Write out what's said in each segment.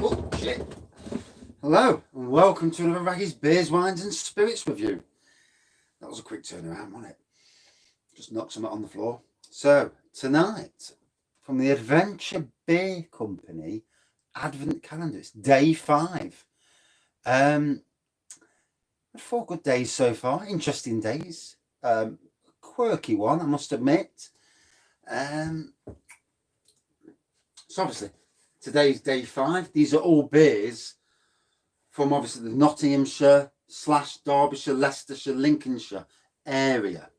Oh, shit. Hello, and welcome to another Raggy's Beers, Wines and Spirits review. That was a quick turnaround, wasn't it? Just knocked something on the floor. So, tonight, from the Adventure Beer Company Advent Calendar, it's day 5. 4 good days so far, interesting days. Quirky one, I must admit. So obviously, today's day 5. These are all beers from obviously the Nottinghamshire / Derbyshire, Leicestershire, Lincolnshire area.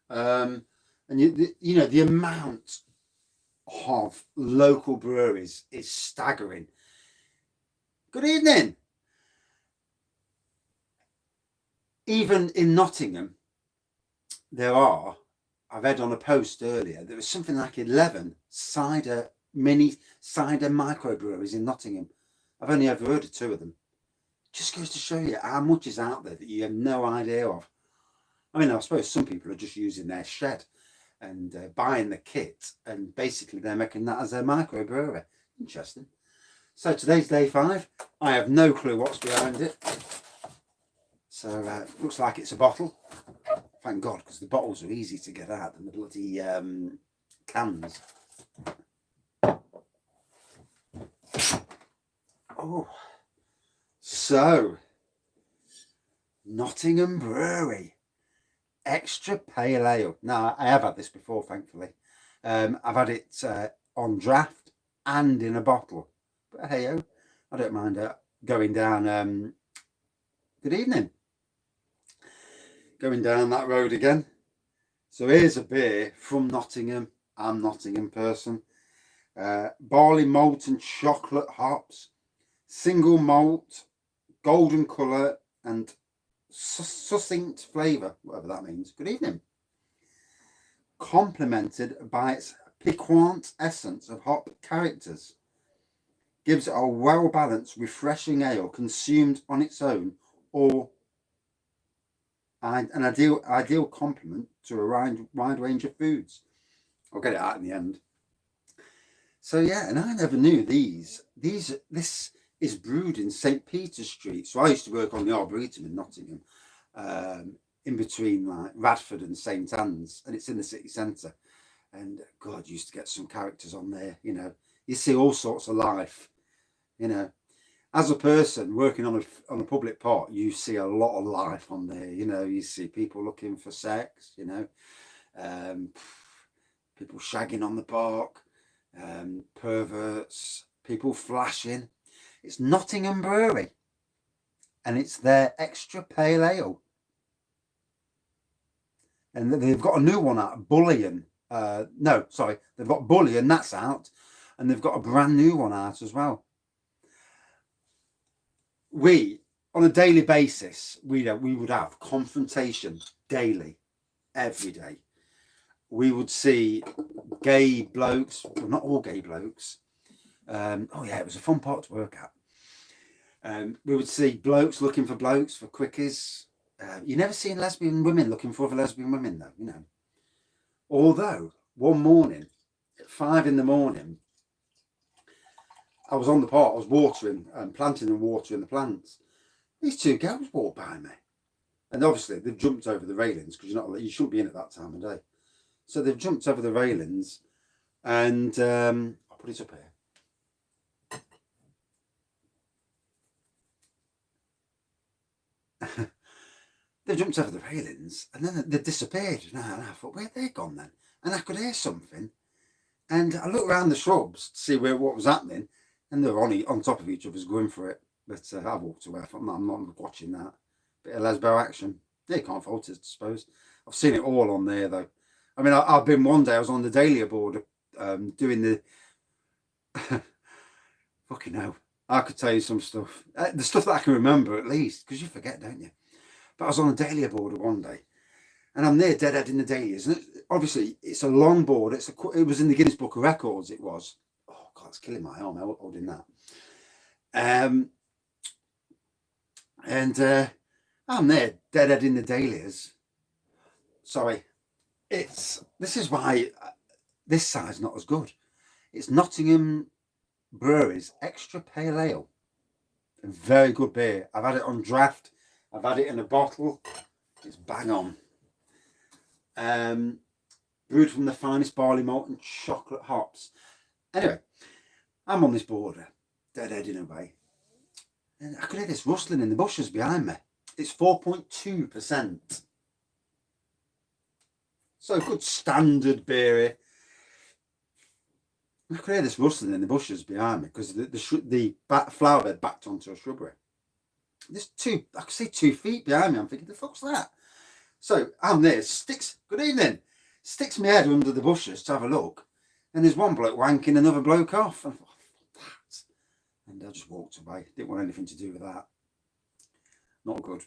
And you know, the amount of local breweries is staggering. Good evening. Even in Nottingham, there are, I read on a post earlier, there was something like 11 mini cider microbreweries in Nottingham. I've only ever heard of 2 of them. Just goes to show you how much is out there that you have no idea of. I mean, I suppose some people are just using their shed and buying the kit, and basically they're making that as their microbrewery. Interesting. So today's day 5. I have no clue what's behind it. So looks like it's a bottle. Thank God, because the bottles are easy to get out than the bloody cans. Oh. So, Nottingham Brewery Extra Pale Ale. Now, I have had this before, thankfully. I've had it on draft and in a bottle. But hey-o, I don't mind going down. Good evening. Going down that road again. So here's a beer from Nottingham. I'm a Nottingham person. Barley, malt and chocolate hops. Single malt, golden colour and succinct flavour, whatever that means. Good evening. Complemented by its piquant essence of hop characters. Gives it a well-balanced, refreshing ale consumed on its own or an ideal complement to a wide range of foods. I'll get it out in the end. So yeah, and I never knew this is brewed in St. Peter's Street. So I used to work on the Arboretum in Nottingham, in between like Radford and St. Anne's, and it's in the city centre. And God, you used to get some characters on there, you know. You see all sorts of life, you know. As a person working on a public pot, you see a lot of life on there, you know. You see people looking for sex, you know, people shagging on the park, perverts, people flashing. It's Nottingham Brewery, and it's their Extra Pale Ale. And they've got a new one out, Bullion. They've got Bullion, that's out, and they've got a brand new one out as well. We, on a daily basis, we would have confrontation daily, every day. We would see gay blokes, well, not all gay blokes. It was a fun part to work at. We would see blokes looking for blokes for quickies. You never seen lesbian women looking for other lesbian women, though, you know. Although, one morning, at 5 a.m, I was on the pot, I was watering and planting and watering the plants. These 2 girls walked by me. And obviously, they've jumped over the railings, because you shouldn't be in at that time of day. So they've jumped over the railings, and I'll put it up here. They jumped over the railings and then they disappeared. And I thought, where'd they gone then? And I could hear something. And I looked around the shrubs to see what was happening. And they were on top of each other going for it. But I walked away. I thought, I'm not watching that. Bit of lesbo action. They can't fault it, I suppose. I've seen it all on there, though. I mean, I've been one day, I was on the Dahlia board doing the... Fucking hell. I could tell you some stuff. The stuff that I can remember, at least. Because you forget, don't you? But I was on a Dahlia board one day, and I'm there deadhead in the Dahlias. And obviously, it's a long board. It was in the Guinness Book of Records. It was. Oh God, it's killing my arm holding that. I'm there deadhead in the Dahlias. Sorry, this is why this side's not as good. It's Nottingham Brewery's Extra Pale Ale. A very good beer. I've had it on draft. I've had it in a bottle. It's bang on. Brewed from the finest barley malt and chocolate hops. Anyway, I'm on this border, dead heading away. And I could hear this rustling in the bushes behind me. It's 4.2%. So good standard beer. I could hear this rustling in the bushes behind me because the flower bed backed onto a shrubbery. I could see 2 feet behind me. I'm thinking, the fuck's that? So I'm there, good evening, sticks my head under the bushes to have a look, and there's one bloke wanking another bloke off. And I thought, that. And I just walked away. Didn't want anything to do with that. Not good.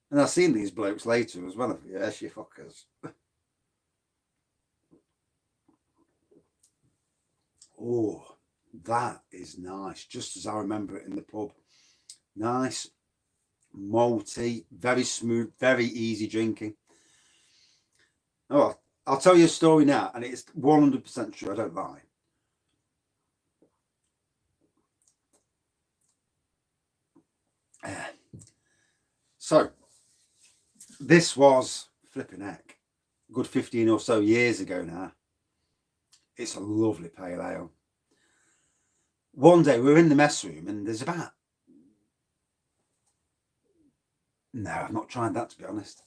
And I've seen these blokes later as well. Yes, you fuckers. Oh, that is nice. Just as I remember it in the pub. Nice, malty, very smooth, very easy drinking. Oh, I'll tell you a story now, and it's 100% true. I don't lie. So, this was flipping heck, a good 15 or so years ago now. It's a lovely pale ale. One day we were in the mess room, and there's about... No, I've not tried that, to be honest.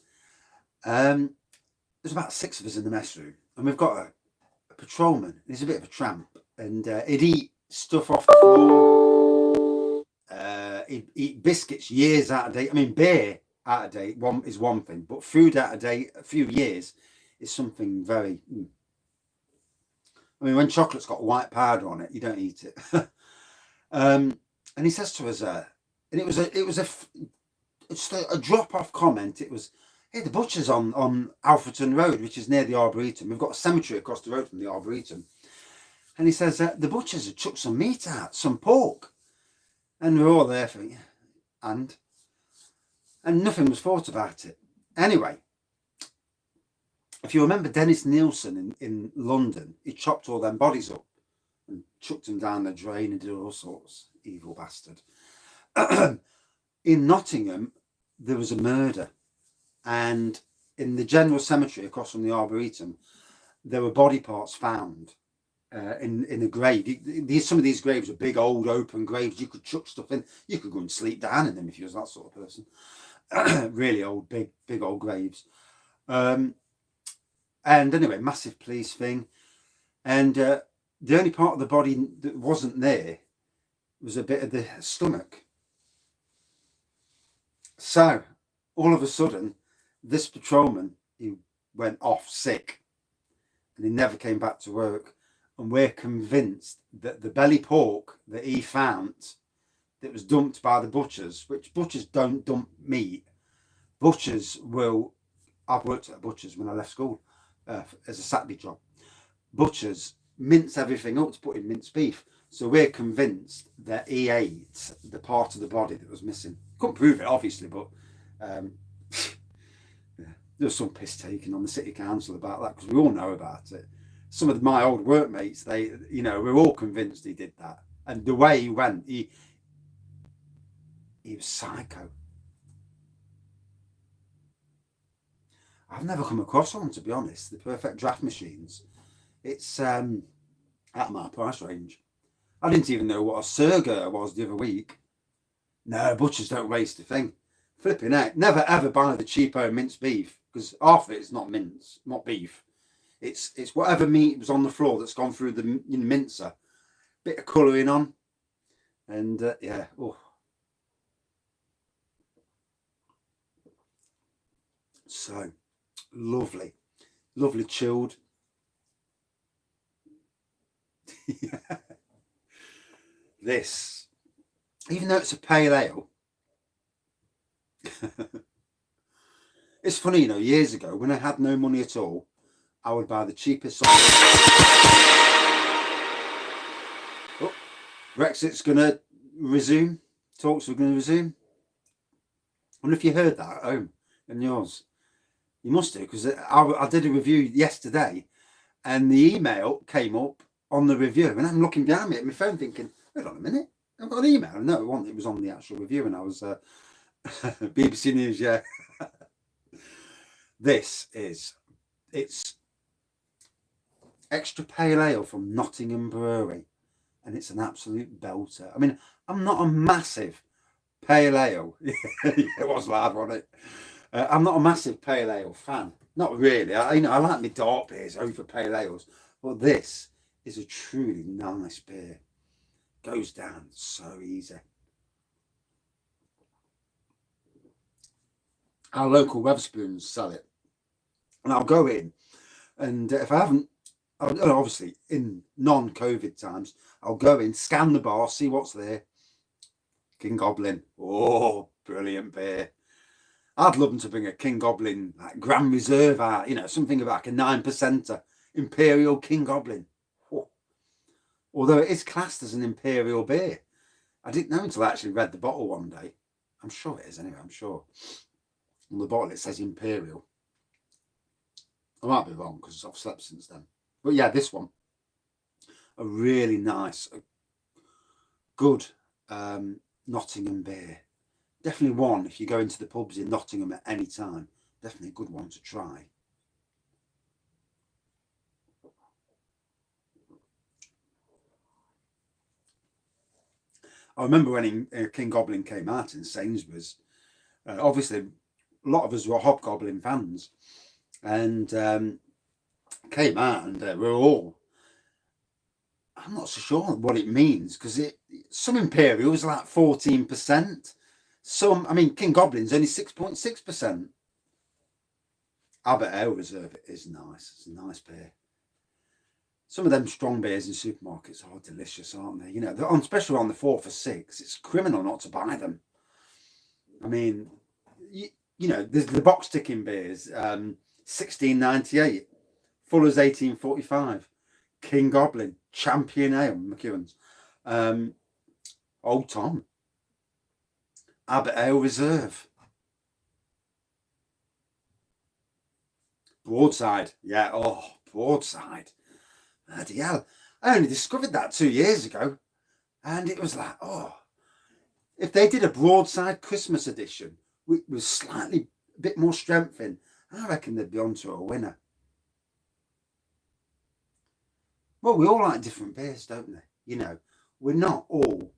There's about 6 of us in the mess room, and we've got a patrolman. He's a bit of a tramp, and he'd eat stuff off the floor. He'd eat biscuits years out of date. I mean, beer out of date is one thing, but food out of date a few years is something very... I mean, when chocolate's got white powder on it, you don't eat it. And he says to us, and it was a drop-off comment. It was, hey, the butcher's on Alfreton Road, which is near the Arboretum. We've got a cemetery across the road from the Arboretum. And he says, the butchers had chucked some meat out, some pork. And we're all there for, and nothing was thought about it. Anyway, if you remember Dennis Nielsen in London, he chopped all them bodies up and chucked them down the drain and did all sorts. Evil bastard. In Nottingham, there was a murder. And in the general cemetery across from the Arboretum, there were body parts found in a grave. Some of these graves are big, old, open graves. You could chuck stuff in. You could go and sleep down in them if you was that sort of person. Really old, big old graves. And anyway, massive police thing. And the only part of the body that wasn't there was a bit of the stomach. So, all of a sudden, this patrolman, he went off sick. And he never came back to work. And we're convinced that the belly pork that he found, that was dumped by the butchers, which butchers don't dump meat. Butchers will... I've worked at a butcher's when I left school as a Saturday job. Butchers mince everything up to put in minced beef. So we're convinced that he ate the part of the body that was missing. Couldn't prove it, obviously, but yeah, there was some piss taken on the city council about that because we all know about it. Some of my old workmates, we're all convinced he did that. And the way he went, he was psycho. I've never come across one, to be honest. The perfect draft machines. It's out of my price range. I didn't even know what a surger was the other week. No, butchers don't waste a thing. Flipping heck. Never ever buy the cheapo minced beef, because half of it is not mince, not beef. It's whatever meat was on the floor that's gone through the mincer. Bit of colouring on. And yeah. Oh. So lovely. Lovely chilled. This, even though it's a pale ale, it's funny, years ago when I had no money at all, I would buy the cheapest. Oh, Brexit's going to resume. Talks are going to resume. I wonder if you heard that at home in yours. You must do, because I did a review yesterday and the email came up on the review, and I'm looking behind me at my phone thinking, wait on a minute, I've got an email. No, it was on the actual review, and I was BBC News. Yeah, it's extra pale ale from Nottingham Brewery, and it's an absolute belter. I mean, I'm not a massive pale ale. It was loud, wasn't it? I'm not a massive pale ale fan. Not really. I like my dark beers over pale ales, but this is a truly nice beer. Goes down so easy. Our local Wetherspoons sell it, and I'll go in, and if I haven't, obviously in non-COVID times, I'll go in, scan the bar, see what's there. King Goblin, oh, brilliant beer. I'd love them to bring a King Goblin like Grand Reserve out, something like a 9%er Imperial King Goblin. Oh. Although it is classed as an Imperial beer. I didn't know until I actually read the bottle one day. I'm sure it is anyway, I'm sure. On the bottle it says Imperial. I might be wrong because I've slept since then. But yeah, this one, a really nice, good Nottingham beer. Definitely one, if you go into the pubs in Nottingham at any time, definitely a good one to try. I remember when King Goblin came out in Sainsbury's, obviously a lot of us were Hobgoblin fans, and came out and we're all, I'm not so sure what it means, because some Imperial is like 14%. King Goblin's only 6.6%. Abbott Ale Reserve is nice. It's a nice beer. Some of them strong beers in supermarkets are delicious, aren't they? They're especially on the 4 for 6. It's criminal not to buy them. I mean, there's the box ticking beers, 16.98, Fuller's 18.45, King Goblin, Champion Ale, McEwan's, Old Tom, Abbott Ale Reserve, Broadside. Yeah, Broadside. Bloody hell. I only discovered that 2 years ago. And it was like, if they did a Broadside Christmas edition with slightly a bit more strength in, I reckon they'd be onto a winner. Well, we all like different beers, don't they? We're not all.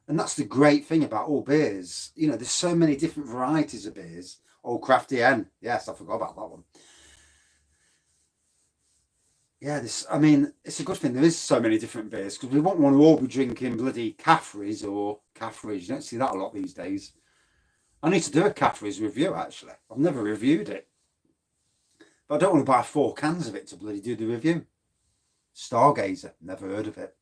And that's the great thing about all beers. There's so many different varieties of beers. Old Crafty N. Yes, I forgot about that one. Yeah, it's a good thing there is so many different beers, because we won't want to all be drinking bloody Caffrey's or Caffrey's. You don't see that a lot these days. I need to do a Caffrey's review, actually. I've never reviewed it. But I don't want to buy 4 cans of it to bloody do the review. Stargazer, never heard of it.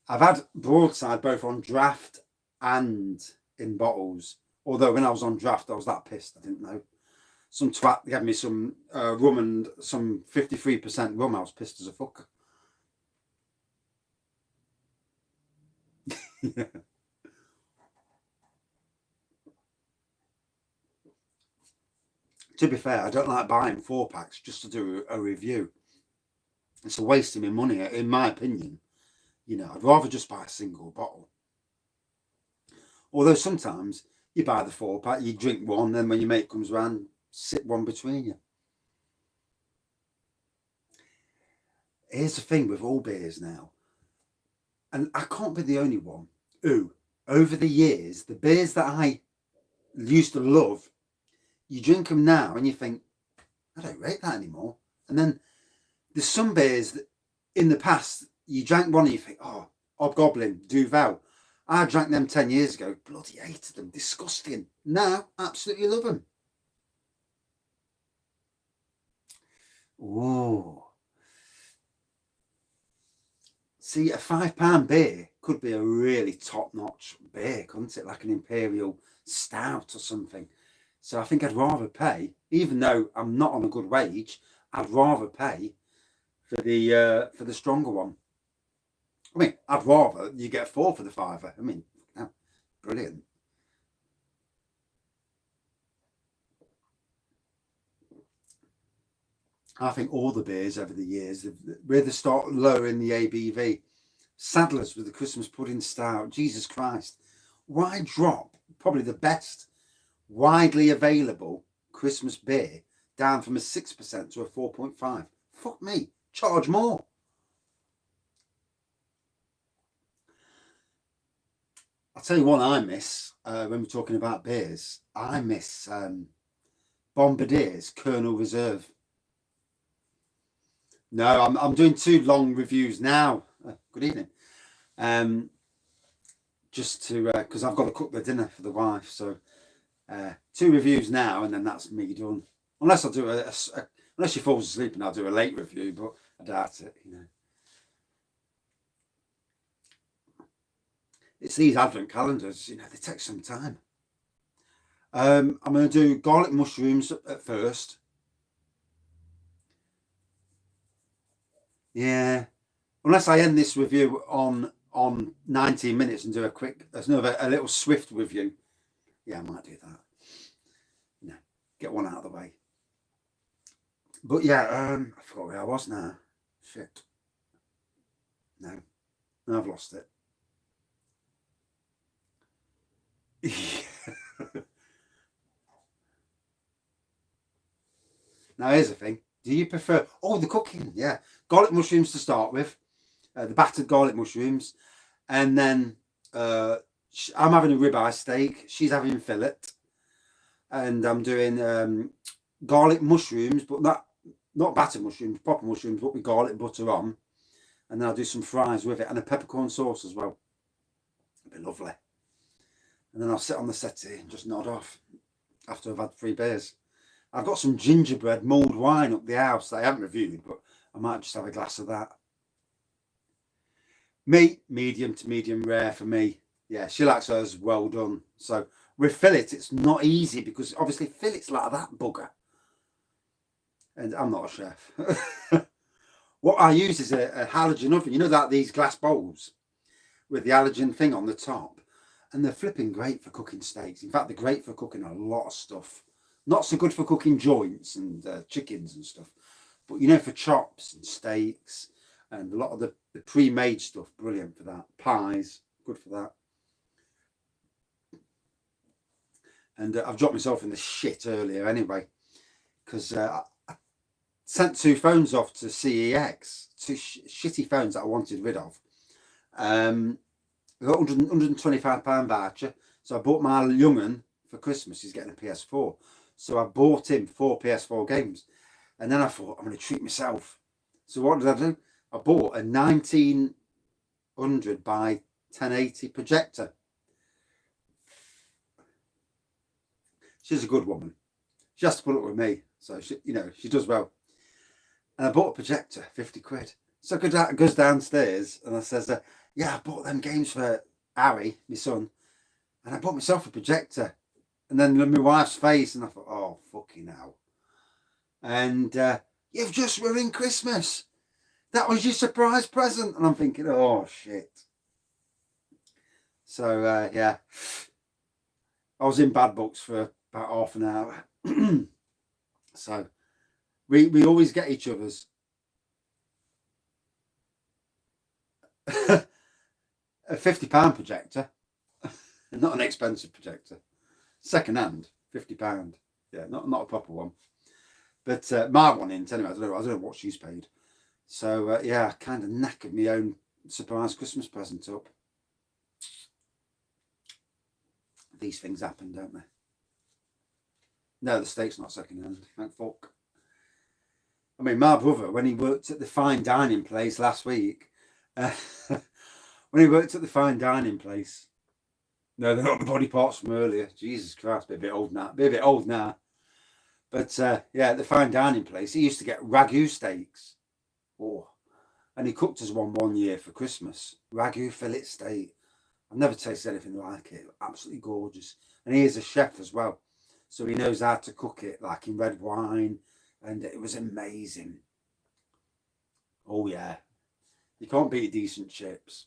I've had Broadside both on draft and in bottles. Although when I was on draft, I was that pissed, I didn't know. Some twat gave me some rum and some 53% rum. I was pissed as a fuck. Yeah. To be fair, I don't like buying 4-packs just to do a review. It's a waste of my money, in my opinion. I'd rather just buy a single bottle. Although sometimes you buy the 4-pack, you drink one, then when your mate comes round, sit one between you. Here's the thing with all beers now, and I can't be the only one who, over the years, the beers that I used to love, you drink them now and you think, I don't rate that anymore. And then there's some beers that in the past, you drank one and you think, Hobgoblin, Duvel. I drank them 10 years ago, bloody hated them, disgusting. Now, absolutely love them. Ooh. See, a £5 beer could be a really top-notch beer, couldn't it? Like an Imperial Stout or something. So I think I'd rather pay, even though I'm not on a good wage, I'd rather pay for the stronger one. I'd rather you get 4 for the £5. Brilliant. I think all the beers over the years, where they start lowering the ABV. Sadler's with the Christmas pudding stout. Jesus Christ. Why drop probably the best widely available Christmas beer down from a 6% to a 4.5? Fuck me. Charge more. I'll tell you what I miss when we're talking about beers. I miss Bombardier's Colonel Reserve. No, I'm doing 2 long reviews now. Good evening. Just to because I've got to cook the dinner for the wife, so 2 reviews now, and then that's me done. Unless I do unless she falls asleep and I'll do a late review, but I doubt it. It's these advent calendars, they take some time. I'm going to do garlic mushrooms at first. Yeah, unless I end this review on 19 minutes and do a little swift review. Yeah, I might do that. Get one out of the way. But yeah, I forgot where I was now. Shit. No, I've lost it. Now here's the thing. Do you prefer the cooking? Yeah, garlic mushrooms to start with, the battered garlic mushrooms, and then I'm having a ribeye steak. She's having fillet, and I'm doing garlic mushrooms, but not battered mushrooms, proper mushrooms, but with garlic butter on, and then I'll do some fries with it and a peppercorn sauce as well. It'll be lovely. And then I'll sit on the settee and just nod off after I've had 3 beers. I've got some gingerbread mulled wine up the house that I haven't reviewed, but I might just have a glass of that. Meat, medium to medium rare for me. Yeah, she likes hers well done. So with fillet, it's not easy because obviously fillet's like that bugger. And I'm not a chef. What I use is a halogen oven. You know that these glass bowls with the halogen thing on the top. And they're flipping great for cooking steaks. In fact, they're great for cooking a lot of stuff. Not so good for cooking joints and chickens and stuff. But, for chops and steaks and a lot of the pre-made stuff, brilliant for that. Pies, good for that. And I've dropped myself in the shit earlier anyway. Because I sent 2 phones off to CEX. 2 shitty phones that I wanted rid of. I got £125 voucher. So I bought my young'un for Christmas. He's getting a PS4. So I bought him 4 PS4 games. And then I thought, I'm going to treat myself. So what did I do? I bought a 1900 by 1080 projector. She's a good woman. She has to put up with me. So, she does well. And I bought a projector, 50 quid. So I goes downstairs and I says, yeah, I bought them games for Harry, my son. And I bought myself a projector. And then my wife's face, and I thought, oh, fucking hell. And you've just ruined Christmas. That was your surprise present. And I'm thinking, oh, shit. So, yeah. I was in bad books for about half an hour. So, we always get each other's. A £50 projector. Not an expensive projector. Second hand, £50. Yeah, not a proper one. But my one in anyway. I don't know what she's paid. So yeah, I kind of knackered my own surprise Christmas present up. These things happen, don't they? No, the steak's not second hand. Thank fuck. I mean, my brother, when he worked at the fine dining place last week, no, they're not the body parts from earlier. Jesus Christ, be a bit old now. But yeah, at the fine dining place, he used to get Ragu steaks. Oh, and he cooked us one year for Christmas. Ragu fillet steak. I've never tasted anything like it. Absolutely gorgeous. And he is a chef as well. So he knows how to cook it, like in red wine. And it was amazing. Oh, yeah. You can't beat decent chips.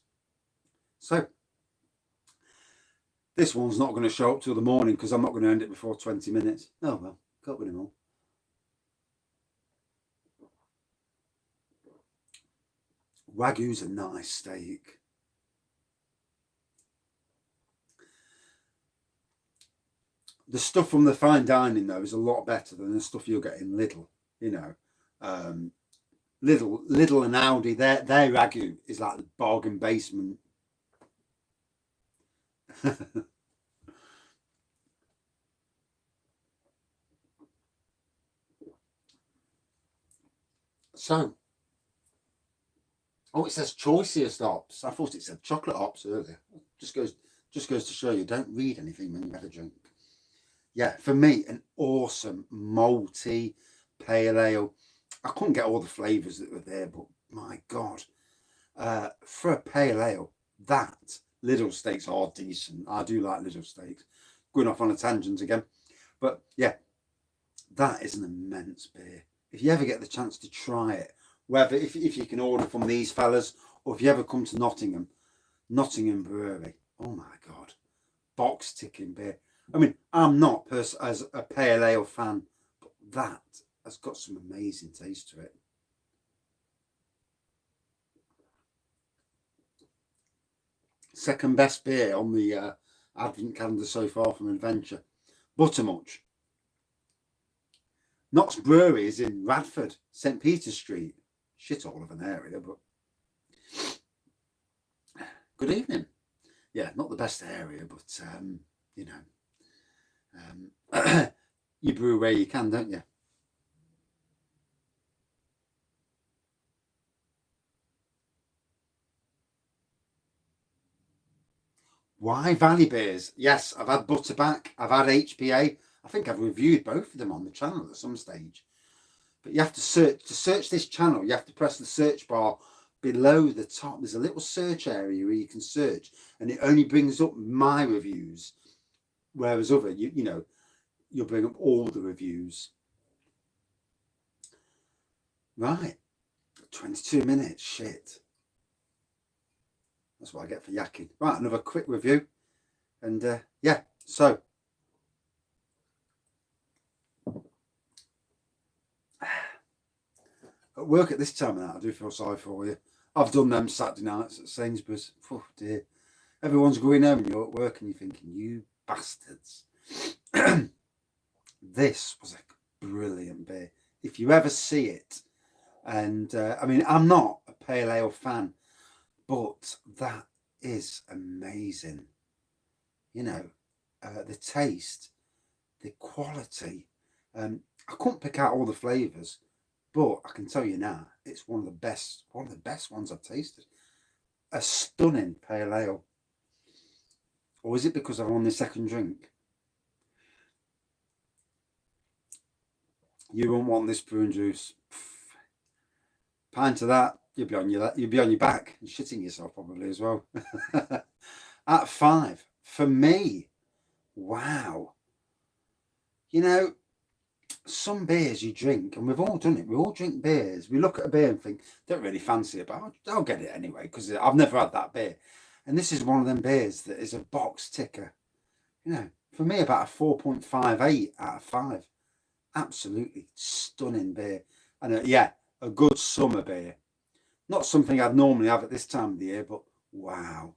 So, this one's not going to show up till the morning because I'm not going to end it before 20 minutes. Oh, well, can't win them all. Wagyu's a nice steak. The stuff from the fine dining though is a lot better than the stuff you'll get in Lidl. You know, Lidl and Aldi, their Wagyu is like the bargain basement. So, oh, it says choicest hops. I thought it said chocolate hops earlier. Just goes to show you, don't read anything when you have a drink. Yeah, for me, an awesome malty pale ale. I couldn't get all the flavours that were there, but my God, for a pale ale, that Lidl steaks are decent. I do like Lidl steaks. Going off on a tangent again, but yeah, that is an immense beer. If you ever get the chance to try it, whether if you can order from these fellas, or if you ever come to Nottingham Brewery, oh my God, box ticking beer. I mean, I'm not as a pale ale fan, but that has got some amazing taste to it. Second best beer on the Advent calendar so far from Adventure. Buttermuch. Knott's Brewery is in Radford, St. Peter's Street. Shit all of an area, but good evening. Yeah, not the best area, but you know, you brew where you can, don't you? Why Valley beers? Yes, I've had Butterback, I've had HPA. I think I've reviewed both of them on the channel at some stage. But you have to search this channel. You have to press the search bar below the top. There's a little search area where you can search, and it only brings up my reviews. Whereas other, you know, you'll bring up all the reviews. Right, 22 minutes. Shit. That's what I get for yakking. Right, another quick review. And yeah, so at work at this time of night, I do feel sorry for you. I've done them Saturday nights at Sainsbury's. Oh dear. Everyone's going home and you're at work and you're thinking, you bastards. This was a brilliant beer. If you ever see it, and I mean, I'm not a pale ale fan, but that is amazing. You know, the taste, the quality. I couldn't pick out all the flavours, but I can tell you now, it's one of the best ones I've tasted. A stunning pale ale. Or is it because I'm on the second drink? You won't want this prune juice. Pint of that, you'll be on your back and shitting yourself probably as well. At 5, for me, wow. You know, some beers you drink, and we've all done it. We all drink beers. We look at a beer and think, don't really fancy it, but I'll get it anyway because I've never had that beer. And this is one of them beers that is a box ticker. You know, for me, about a 4.58 out of 5. Absolutely stunning beer. And yeah, a good summer beer. Not something I'd normally have at this time of the year, but wow.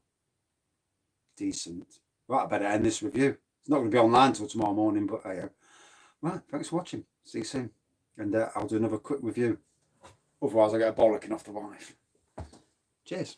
Decent. Right, I better end this review. It's not going to be online until tomorrow morning, but right, thanks for watching. See you soon. And I'll do another quick review. Otherwise, I get a bollocking off the wife. Cheers.